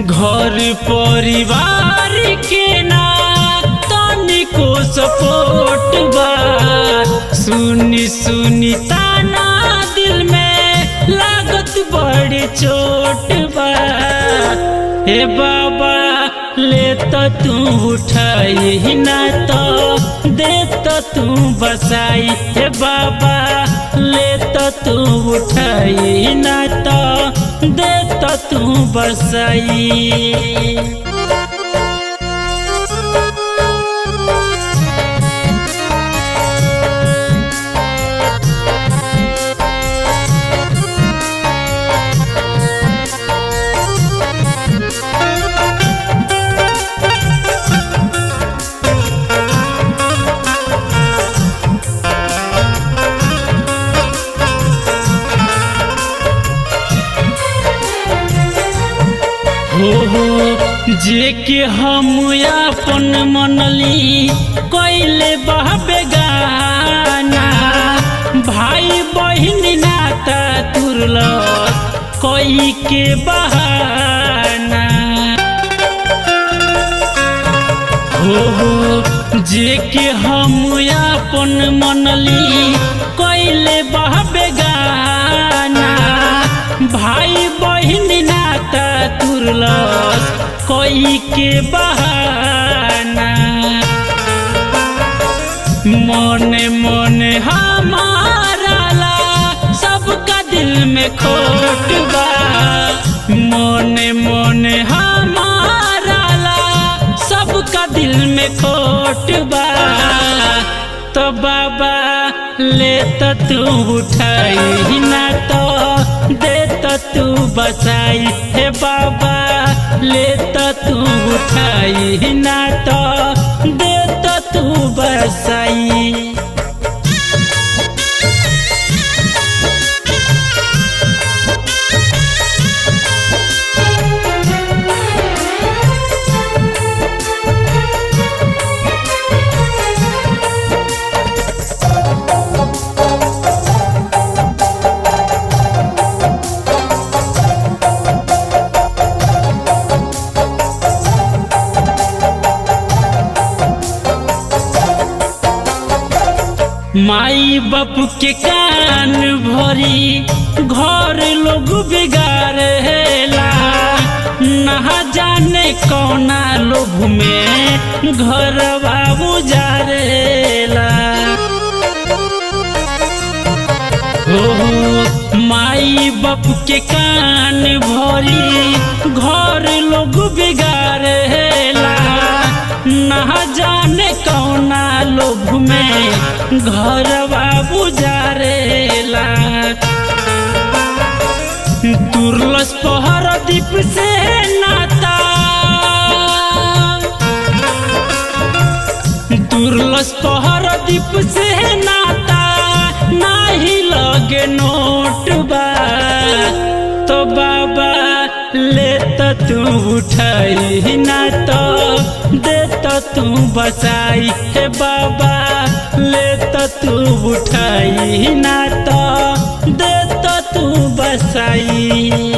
घर परिवार के ना तनिको सपोर्ट बा। सुनी सुनी ताना दिल में लागत बड़ी चोट बा। हे बाबा ले तो तू उठाई ना तो दे तो तू बसाई। हे बाबा ले तो तू उठाई ना तो दे तो तू बसाई। जे के हम अपन मनली कोइले बहबे गाना। भाई बहन नाता तुरल कोई के बहाना। जे के हम अपन मनली कोइले बहबे गाना। भाई बहन नाता तुरल कोई के बहाना। मोने मोने हमारा ला सबका दिल में खोट बा। मोने मोने हमारा ला सबका दिल में खोट बा। तो बाबा ले तो तू उठाई ना तो दे तो तू बसाई। हे बाबा ले तो तू उठाई ना तो दे तो तू बसाई। माई बाप के कान भरी घर लोग बिगाड़ेला। ना जाने कौना लोभ में घर बाबू जारेला। माई बाप के कान भरी घर लोग बिगाड़ेला। ना जाने कौना लोभ में घर बाबू जारेला। तुरलस पहर दीप से नाता। तुरलस पहर दीप से नाता नाही लगे नोट बा। तो बाबा ले तो तू उठाई ना तो दे तो तू बसाई। हे बाबा ले तो तू उठाई ना तो दे तो तू बसाई।